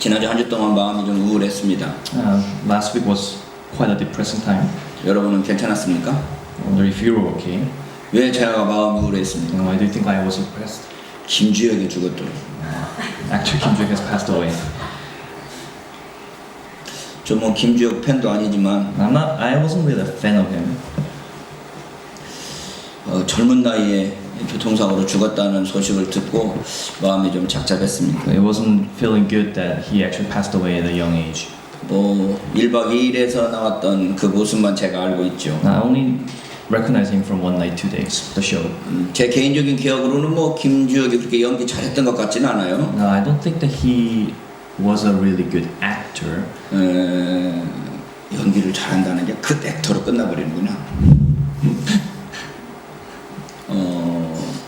지난주 한 주 동안 마음이 좀 우울했습니다. Last week was quite a depressing time. 여러분은 괜찮았습니까? I wonder if you were okay. 왜 제가 마음이 우울했습니까? Why do you think I was depressed? 김주혁이 죽었더라고요. Actually, Kim Joo has passed away. 저 뭐 김주혁 팬도 아니지만 I wasn't really a fan of him. 젊은 나이에 교통사고로 죽었다는 소식을 듣고 마음이 좀 착잡했습니다. It wasn't feeling good that he actually passed away at a young age. 뭐 1박 2일에서 나왔던 그 모습만 제가 알고 있죠. I only recognize him from One Night, Two Days, the show. 제 개인적인 기억으로는 뭐 김주혁이 그렇게 연기 잘했던 것 같지는 않아요. No, I don't think that he was a really good actor. 연기를 잘한다는 게 그 액터로 끝나버리는구나.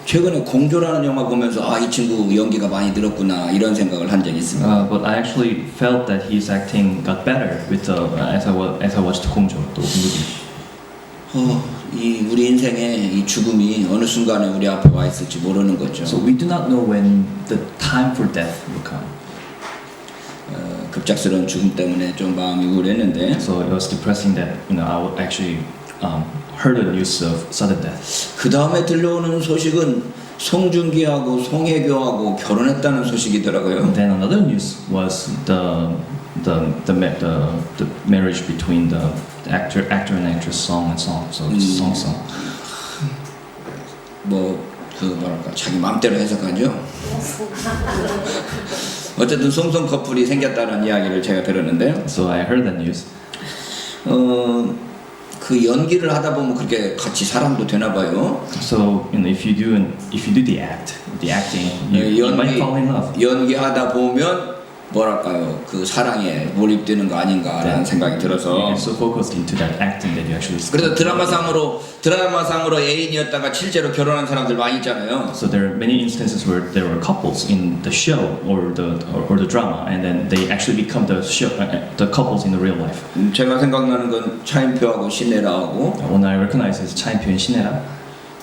최근에 공조라는 영화 보면서 이 친구 연기가 많이 늘었구나 이런 생각을 한 적이 있습니다. But I actually felt that his acting got better with as I watched 공조, the movie. 이 우리 인생의 이 죽음이 어느 순간에 우리 앞에 와 있을지 모르는 거죠. So we do not know when the time for death will come. 급작스러운 죽음 때문에 좀 마음이 우울했는데 So it was depressing that I actually heard the news of sudden death. 그 다음에 들려오는 소식은 송중기하고 송혜교하고 결혼했다는 소식이더라고요. And then another news was the marriage between the actor and actress Song and Song. So it's Song. 그 뭐랄까 자기 마음대로 해석하죠. 어쨌든 송송 커플이 생겼다는 이야기를 제가 들었는데요. So I heard that news. 그 연기를 하다 보면 그렇게 같이 사람도 되나 봐요. So if you do the acting, you might fall in love. 연기하다 보면 뭐랄까요 그 사랑에 몰입되는 거 아닌가라는 생각이 들어서. You get so focused into that acting that you actually. 그래서 드라마상으로 애인이었다가 실제로 결혼한 사람들 많이 있잖아요. So there are many instances where there were couples in the show or the drama, and then they actually become the couples in the real life. 제가 생각나는 건 차인표하고 신혜라하고. When I recognize as 차인표 and 신혜라.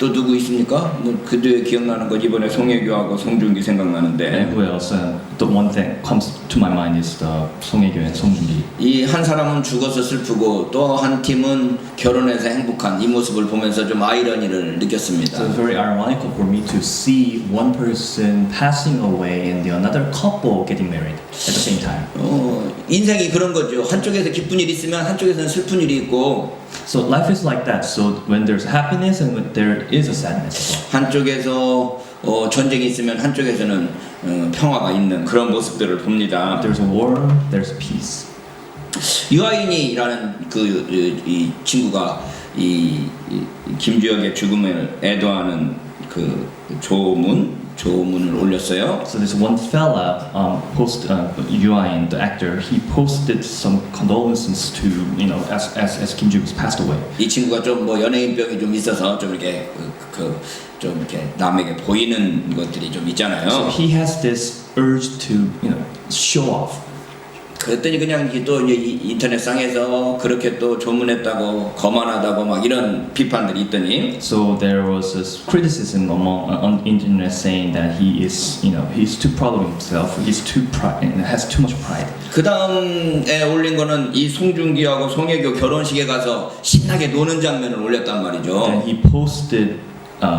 또 누구 있습니까? 그 뒤에 기억나는 건 이번에 송혜교하고 송중기 생각나는데. And who else? The one thing comes to my mind is the 송혜교 and 송중기. 이 한 사람은 죽어서 슬프고 또 한 팀은 결혼해서 행복한 이 모습을 보면서 좀 아이러니를 느꼈습니다. So it's very ironical for me to see one person passing away and the another couple getting married at the same time. 인생이 그런 거죠. 한쪽에서 기쁜 일이 있으면 한쪽에서는 슬픈 일이 있고. So life is like that. So when there's happiness and when there is a sadness as well. 한쪽에서 전쟁이 있으면 한쪽에서는 평화가 있는 그런 모습들을 봅니다. There's a war, there's peace. 유아인이라는 이 친구가 이 김주혁의 죽음을 애도하는 그 조문을 올렸어요. So this one fella Yuan, the actor, he posted some condolences to as Kim Joo passed away. 이 친구가 좀 뭐 연예인병이 좀 있어서 좀 이렇게 좀 이렇게 남에게 보이는 것들이 좀 있잖아요. So he has this urge to show off. 그랬더니 그냥 또 이제 인터넷상에서 그렇게 또 조문했다고 거만하다고 막 이런 비판들이 있더니. So there was this criticism on internet saying that he's too proud of himself. He's too has too much pride. 그 다음에 올린 거는 이 송중기하고 송혜교 결혼식에 가서 신나게 노는 장면을 올렸단 말이죠. Then he posted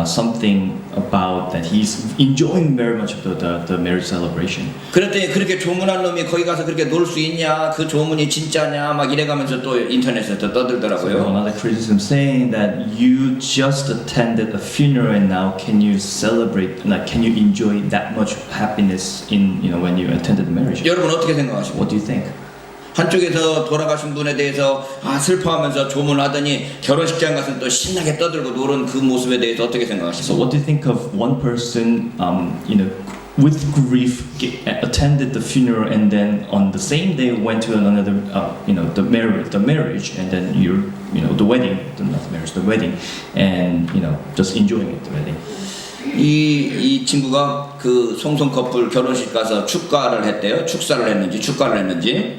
something about that he's enjoying very much of the marriage celebration. 그랬더니 그렇게 조문한 놈이 거기 가서 그렇게 놀 수 있냐, 그 조문이 진짜냐, 막 이래가면서 또 인터넷에 또 떠들더라고요. So another criticism saying that you just attended a funeral and now can you celebrate, like can you enjoy that much happiness in when you attended the marriage? 여러분 어떻게 생각하십니까? What do you think? 한쪽에서 돌아가신 분에 대해서 슬퍼하면서 조문하더니 결혼식장 가서 또 신나게 떠들고 노는 그 모습에 대해서 어떻게 생각하십니까? So what do you think of one person, with grief, attended the funeral and then on the same day went to another, the marriage, and then the wedding, not the marriage, the wedding, and just enjoying it, the wedding. 이 친구가 그 송송 커플 결혼식 가서 축가를 했는지.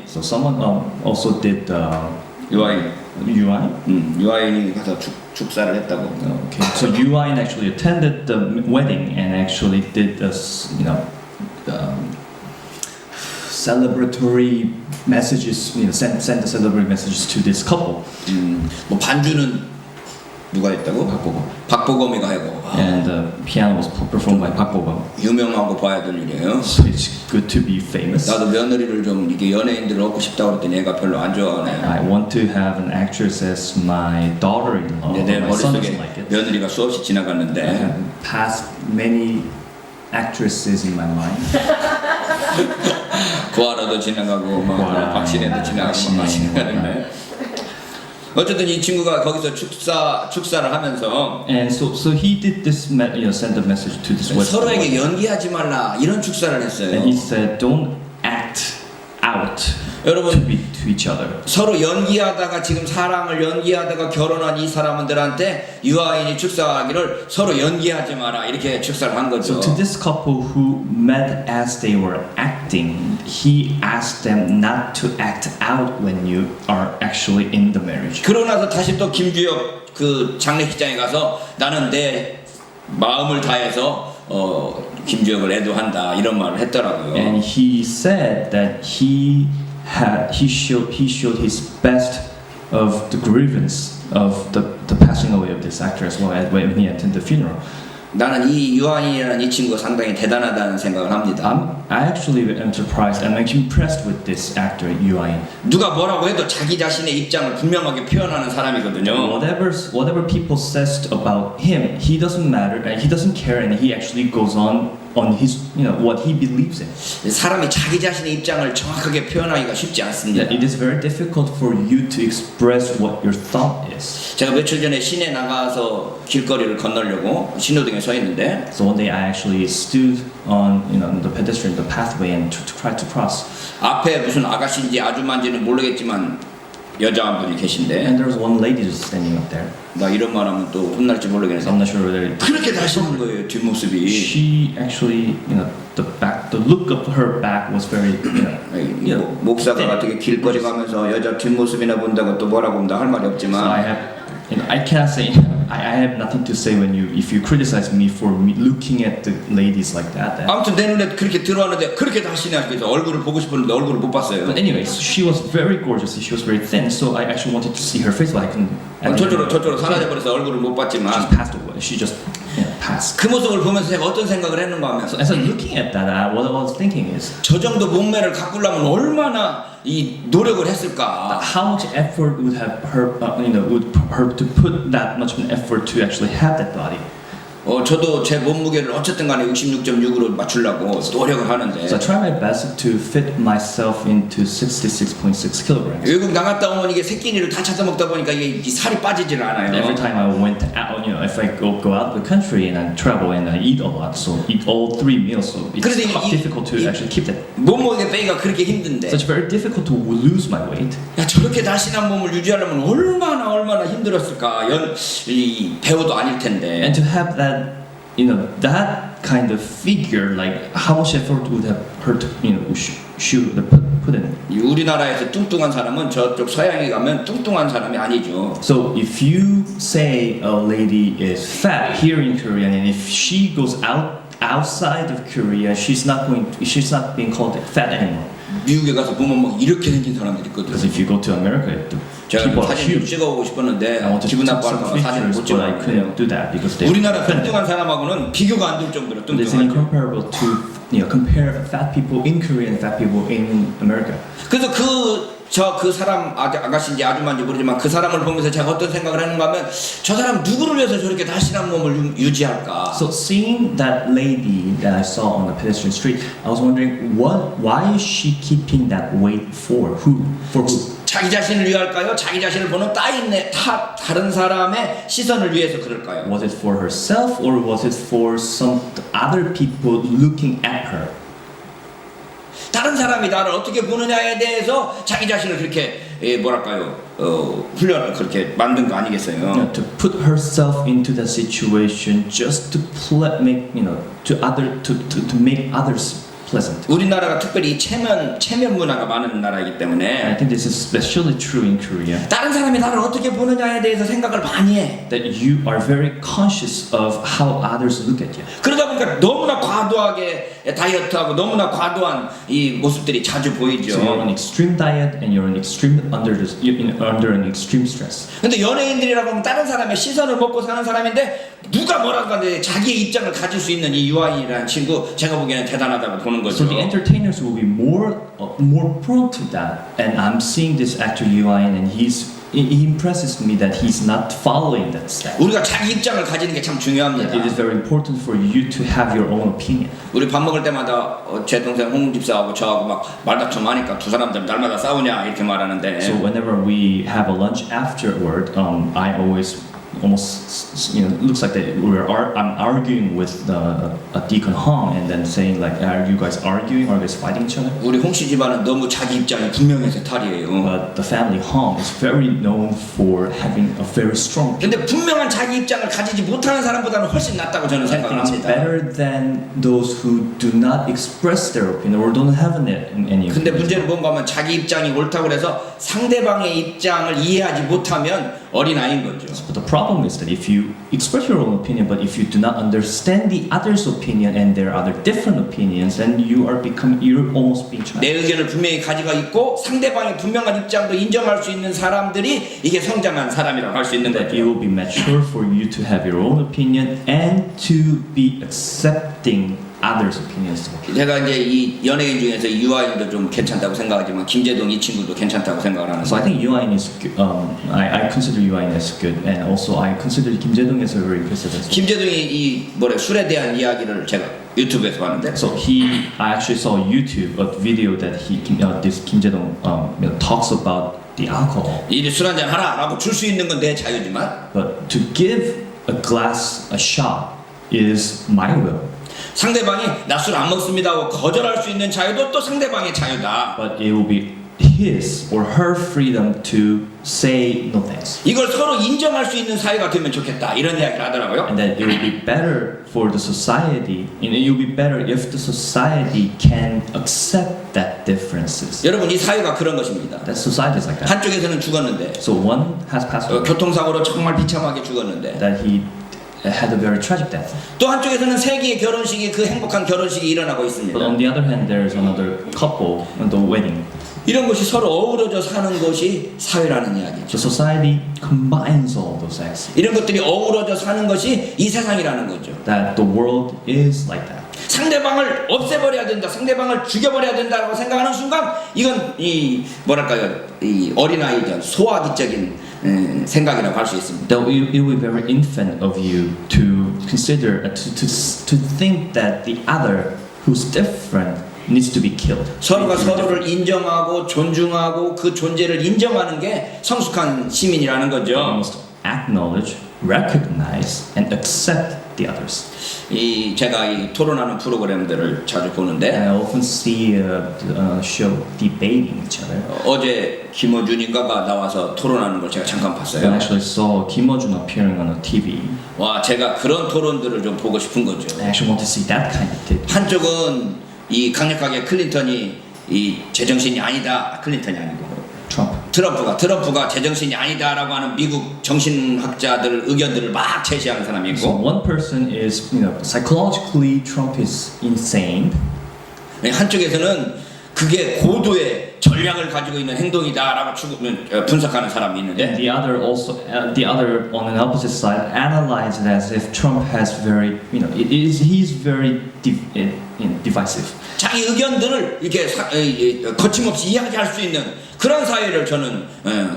So someone also did 유아인. 유아인이 가서 축사를 했다고. Okay. So Yuan actually attended the wedding and actually did celebratory messages, send the celebratory messages to this couple. 뭐 반주는 누가 했다고? 박보검이가 하고. And the piano was performed by Park Bo-gum. 유명하고 봐야 될 일이에요. So it's good to be famous. 나도 며느리를 좀 이게 연예인들을 얻고 싶다고 그랬더니 애가 별로 안 좋아하네. I want to have an actress as my daughter-in-law. 근데 내 My son 머릿속에 doesn't like it. 며느리가 수없이 I 지나갔는데 have passed many actresses in my mind. 고아라도 지나가고 막 고아라, 박신혜도 지나가고 막 지나가는데 어쨌든 이 친구가 거기서 축사를 하면서 And so he did this, send a message to this West. 서로에게 연기하지 말라 이런 축사를 했어요. And he said, don't act out to 여러분 be to each other. 서로 연기하다가 지금 사랑을 연기하다가 결혼한 이 사람들한테 유아인이 축사하기를 서로 연기하지 마라 이렇게 축사를 한 거죠. So to this couple who met as they were acting, he asked them not to act out when you are actually in the marriage. 그러고 나서 다시 또 김주혁 그 장례식장에 가서 나는 내 마음을 다해서 김주혁을 애도한다 이런 말을 했더라고요. And he said that he showed his best of the grievance of the passing away of this actor as well when he attended the funeral. 나는 이 유한이라는 이 친구가 상당히 대단하다는 생각을 합니다. I actually am surprised. I'm actually impressed with this actor Yoo Ah-in. 누가 뭐라고 해도 자기 자신의 입장을 분명하게 표현하는 사람이거든요. Whatever people says about him, he doesn't matter. He doesn't care, and he actually goes on his what he believes in. 사람이 자기 자신의 입장을 정확하게 표현하기가 쉽지 않습니다. It is very difficult for you to express what your thought is. 제가 며칠 전에 시내 나가서 길거리를 건너려고 신호등에 서 있는데 So one day I actually stood on the pedestrian the pathway and to try to cross. 앞에 무슨 아가씨인지 아줌마인지는 모르겠지만 여자 한 분이 계신데 And there was one lady just standing up there. 나 이런 말하면 또 혼날지 So 모르겠는데 I'm not sure whether 그렇게 다시는 거예요 뒷모습이. she actually the look of her back was very 목사가 어떻게 길거리 가면서 여자 뒷모습이나 본다고 또 뭐라고 한다 할 말이 So I 없지만 have I cannot say I have nothing to say when if you criticize me for looking at the ladies like that. 아무튼 내 눈에 그렇게 들어왔는데 그렇게 다시냐 그래서 얼굴을 보고 싶었는데 얼굴을 못 봤어요. But anyways, she was very gorgeous. She was very thin, so I actually wanted to see her face, but I couldn't. 저쪽으로 사라져버려서 얼굴을 못 She 봤지만 just passed away. She just passed. 그 모습을 보면서 제가 어떤 생각을 했는가 하면 So as I'm looking at that, what I was thinking is, 저 정도 몸매를 가꾸려면 얼마나 이 노력을 했을까. how much effort would have her, would her to put that much of an effort to actually have that body. 저도 제 몸무게를 어쨌든 간에 66.6으로 맞추려고 노력을 하는데 So I try my best to fit myself into 66.6 kilograms. 외국 나갔다 오면 이게 새끼니를 다 찾아 먹다 보니까 이게 이 살이 빠지질 않아요. Every time I went out, if I go out of the country and I travel and I eat a lot, so eat all 3 meals, so it's 그래서 difficult to actually keep that. 몸무게 빼기가 그렇게 힘든데 So it's very difficult to lose my weight. 야 저렇게 날씬한 몸을 유지하려면 얼마나 힘들었을까. 이 배우도 아닐 텐데. And to have that, that kind of figure, like how much effort would have her to, shoot put in. 이 우리나라에서 뚱뚱한 사람은 저쪽 서양에 가면 뚱뚱한 사람이 아니죠. So if you say a lady is fat here in Korea, and if she goes outside of Korea, she's not being called fat anymore. 미국에 가서 보면 막 이렇게 생긴 사람들이 있거든요. Because if you go to America, the 제가 people are 사진 좀 huge. 찍어보고 싶었는데 I wanted to 기분 take some 나빠할까 봐 사진을 못 pictures, but I 찍었는데요. couldn't do that because they. 우리나라 뚱뚱한 사람하고는 비교가 안 될 정도로 It's 뚱뚱하죠. incomparable to compare fat people in Korea and fat people in America. 그래서 그 사람 아가씨인지 아줌마인지 모르지만 그 사람을 보면서 제가 어떤 생각을 했는가 하면 저 사람 누구를 위해서 저렇게 날씬한 몸을 유지할까. So seeing that lady that I saw on the pedestrian street, I was wondering why is she keeping that weight for? Who? For who? 자기 자신을 위할까요? 자기 자신을 보는 다른 사람의 시선을 위해서 그럴까요? Was it for herself or was it for some other people looking at her? 다른 사람이 나를 어떻게 보느냐에 대해서 자기 자신을 그렇게 훈련을 그렇게 만든 거 아니겠어요? To put herself into that situation just to make others pleasant. 우리나라가 특별히 체면 문화가 많은 나라이기 I 때문에 think this is especially true in Korea. 다른 사람이 나를 어떻게 보느냐에 대해서 생각을 많이 해. That you are very conscious of how others look at you. 그러다 보니까 너무나 과도하게 다이어트하고 너무나 과도한 이 모습들이 자주 So you're 보이죠. on extreme diet and you're under an extreme stress. 근데 연예인들이라고 하면 다른 사람의 시선을 먹고 사는 사람인데 누가 뭐라고 하는데 자기의 입장을 가질 수 있는 이 유아인이라는 친구 제가 보기에는 대단하다고 보는 So 거죠. the entertainers will be more prone to that. And I'm seeing this actor Yoo In, and he impresses me that he's not following that step. 우리가 자기 입장을 가지는 게 참 중요합니다. It is very important for you to have your own opinion. 우리 밥 먹을 때마다 제 동생 홍 집사하고 저하고 막 말다툼 하니까 두 사람들 날마다 싸우냐 이렇게 말하는데 So whenever we have a lunch afterward, I always almost looks like that I'm arguing with Deacon Hong and then saying like, are you guys arguing? Are you guys fighting each other? 우리 홍 씨 집안은 너무 자기 입장이 분명해서 탈이에요. But the family Hong is very known for having a very strong. 근데 분명한 자기 입장을 가지지 못하는 사람보다는 훨씬 낫다고 저는 I think it's 생각합니다. better than those who do not express their opinion or don't have any 근데 opinion. 문제는 뭔가 하면 자기 입장이 옳다고 해서 상대방의 입장을 이해하지 못하면 어린아이인 거죠. But the problem is that if you express your own opinion, but if you do not understand the other's opinion and there are other different opinions, then you're almost being childish. 내 의견을 분명히 가지고 있고 상대방의 분명한 입장도 인정할 수 있는 사람들이 이게 성장한 사람이라고 할 수 있는 That 거죠. it will be mature for you to have your own opinion and to be accepting others' opinions. 제가 이제 이 연예인 중에서 유아인도 좀 괜찮다고 생각하지만 김재동 이 친구도 괜찮다고 생각을 하는 So I 거예요. think Yoo In is good. I consider Yoo In as good, and also I consider Kim Jae-dong as very impressive as well. 김재동이 이 술에 대한 이야기를 제가 유튜브에서 봤는데 So I actually saw on YouTube a video that this Kim Jae-dong talks about the alcohol. 이 술 한잔 하라라고 줄 수 있는 건 내 자유지만 But to give a shot is my will. 상대방이 나 술 안 먹습니다 하고 거절할 수 있는 자유도 또 상대방의 자유다. But it will be his or her freedom to say no thanks. 이걸 서로 인정할 수 있는 사회가 되면 좋겠다 이런 이야기를 하더라고요. And that it will be better for the society, and it will be better if the society can accept that differences. 여러분 이 사회가 그런 것입니다. That society is like that. 한쪽에서는 죽었는데 So one has passed away, 교통사고로 정말 비참하게 죽었는데 that he had a very tragic death. 또 한쪽에서는 세계의 결혼식이 그 행복한 결혼식이 일어나고 But 있습니다. on the other hand, there is another couple at the wedding. 이런 것이 서로 어우러져 사는 것이 사회라는 이야기죠. So society combines all those acts. 이런 것들이 어우러져 사는 것이 이 세상이라는 거죠. That the world is like that. 상대방을 없애버려야 된다, 상대방을 죽여버려야 된다라고 생각하는 순간 이건 이 뭐랄까요, 이 어린아이들 소아기적인 생각이라고 할 수 있습니다. That it will be very infant of you to consider to think that the other who's different needs to be killed. 서로가 서로를 인정하고 존중하고 그 존재를 인정하는 게 성숙한 시민이라는 You 거죠. must acknowledge, recognize, and accept the others. 이 제가 이 토론하는 프로그램들을 자주 보는데 I often see show debating each other. 어제 김어준인가가 나와서 토론하는 걸 제가 잠깐 I 봤어요. actually saw Kim Ho-jun appearing on a TV. 와, 제가 그런 토론들을 좀 보고 싶은 거죠. I actually want to see that kind of debate. 한쪽은 이 강력하게 클린턴이 이 제정신이 아니다. 클린턴이 아니고 Trump. 트럼프가 제정신이 아니다라고 하는 미국 정신학자들 의견들을 막 제시하는 사람이 So 있고 one person is, psychologically Trump is insane. 한쪽에서는 그게 고도의 전략을 가지고 있는 행동이다라고 분석하는 사람이 And 있는데 the other on an opposite side analyze it as if Trump has very, he's very divisive. 자기 의견들을 이렇게 거침없이 이야기할 수 있는 그런 사회를 저는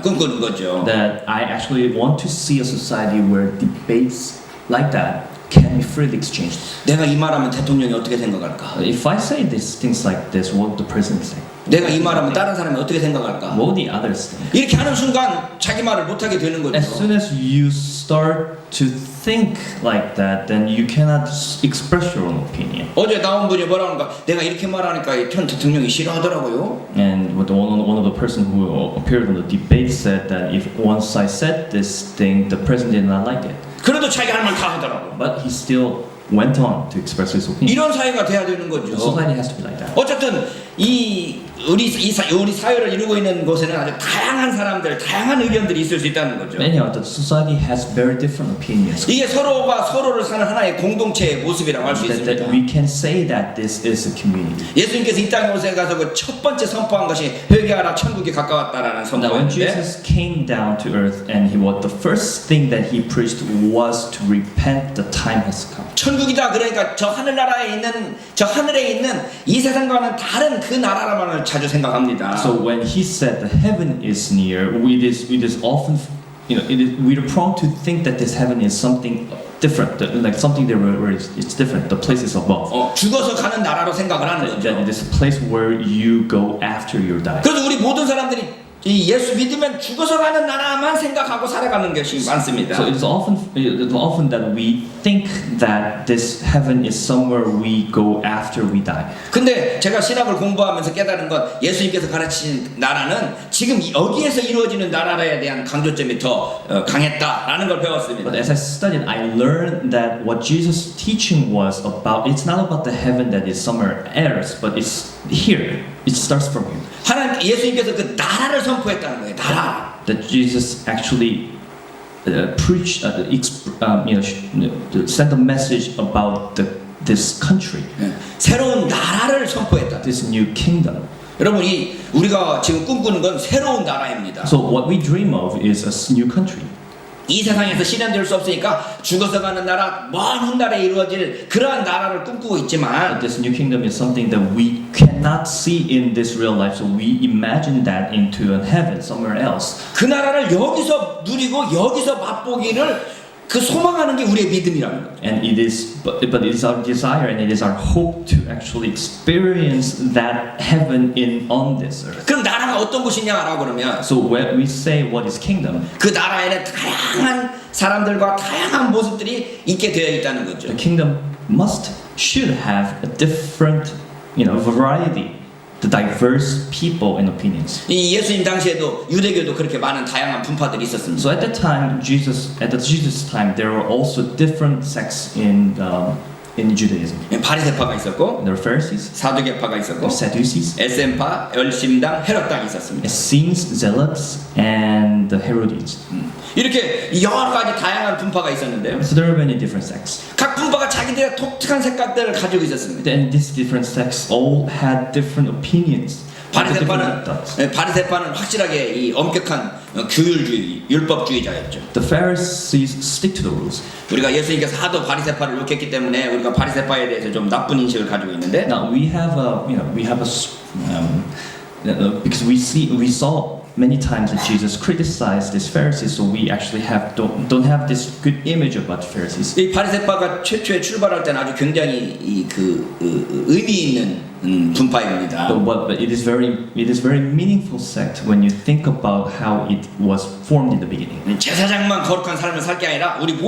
꿈꾸는 거죠. That I actually want to see a society where debates like that can be freely exchanged. 내가 이 말하면 대통령이 어떻게 생각할까? If I say these things like this, what would the president say? 내가 이 말하면 다른 사람이 어떻게 생각할까? What would the others think? 이렇게 하는 순간 자기 말을 못하게 되는 거죠. As soon as you start to think like that, then you cannot express your own opinion. 어제 나온 분이 뭐라 하는가? 내가 이렇게 말하니까 현 대통령이 싫어하더라고요. And one of the person who appeared on the debate said that if once I said this thing, the president did not like it. 그래도 자기 할 말 다 하더라고. But he still went on to express his opinion. 이런 사회가 돼야 되는 거죠. The society has to be like that. 어쨌든 우리 사회를 이루고 있는 곳에는 아주 다양한 사람들, 다양한 의견들이 있을 수 있다는 거죠. Anyhow, the society has very different opinions. 이게 서로가 서로를 사는 하나의 공동체의 모습이라고 할 수 That 있습니다. we can say that this is a community. 예수님께서 이 땅에 오셔서 그 첫 번째 선포한 것이 회개하라 천국이 가까웠다라는 Now, when 선포인데 Jesus came down to earth, and the first thing that he preached was to repent. The time has come. 천국이다 그러니까 저 하늘나라에 있는 저 하늘에 있는 이 세상과는 다른 그 나라라만을 자주 생각합니다. So when he said the heaven is near, it is often, we're prone to think that this heaven is something different, like something there where it's different. The place is above. 죽어서 가는 나라로 생각을 하는 That 거죠. it is a place where you go after you die. 그래서 우리 모든 사람들이 이 예수 믿으면 죽어서 가는 나라만 생각하고 살아가는 것이 많습니다. So it's often that we think that this heaven is somewhere we go after we die. 근데 제가 신학을 공부하면서 깨달은 건 예수님께서 가르치신 나라는 지금 여기에서 이루어지는 나라에 대한 강조점이 더 강했다라는 걸 배웠습니다. But as I studied, I learned that what Jesus' teaching was about, it's not about the heaven that is somewhere else, but it's here. It starts from here. 하나님 예수님께서 그 나라를 선포했다는 거예요. 나라. That Jesus actually preached, sent a message about this country, 새로운 나라를 선포했다. this new kingdom. 여러분 우리가 지금 꿈꾸는 건 새로운 나라입니다. So what we dream of is a new country. 이 세상에서 실현될 수 없으니까 죽어서 가는 나라, 먼 훗날에 이루어질 그러한 나라를 꿈꾸고 있지만 This new kingdom is something that we cannot see in this real life, so we imagine that into a heaven somewhere else. 그 나라를 여기서 누리고 여기서 맛보기를 그 소망하는 게 우리의 믿음이라는 거예요. And it is, but it is our desire and it is our hope to actually experience that heaven on this earth. 그럼 나라가 어떤 곳이냐라고 그러면 So when we say what is kingdom, 그 나라에는 다양한 사람들과 다양한 모습들이 있게 되어 있다는 거죠. the kingdom should have a different, variety, the diverse people and opinions. 이 예수님 당시에도 유대교도 그렇게 많은 다양한 분파들이 있었습니다. So at the Jesus time, there were also different sects in Judaism. 바리새파가 있었고, There were Pharisees, 사두개파가 있었고, there were Sadducees, 에센파, 열심당, 헤롯당이 있었습니다. Essenes, Zealots, and the Herodians. 이렇게 여러 가지 다양한 분파가 있었는데요. So there were many different sects. 각 분파가 자기들의 독특한 색깔들을 가지고 있었습니다. And these different sects all had different opinions. 바리새파는 확실하게 이 엄격한 규율주의, 율법주의자였죠. The Pharisees stick to the rules. 우리가 예수님께서 하도 바리새파를 욕했기 때문에 우리가 바리새파에 대해서 좀 나쁜 인식을 가지고 있는데 Now because we saw many times that Jesus criticized these Pharisees, so we actually don't have this good image about Pharisees. 이 바리새파가 최초에 출발할 때는 아주 굉장히 의미 있는 분파입니다. But it is very meaningful sect when you think about how it was formed in the beginning. 제사장만 거룩한 삶을 살 게 아니라 우리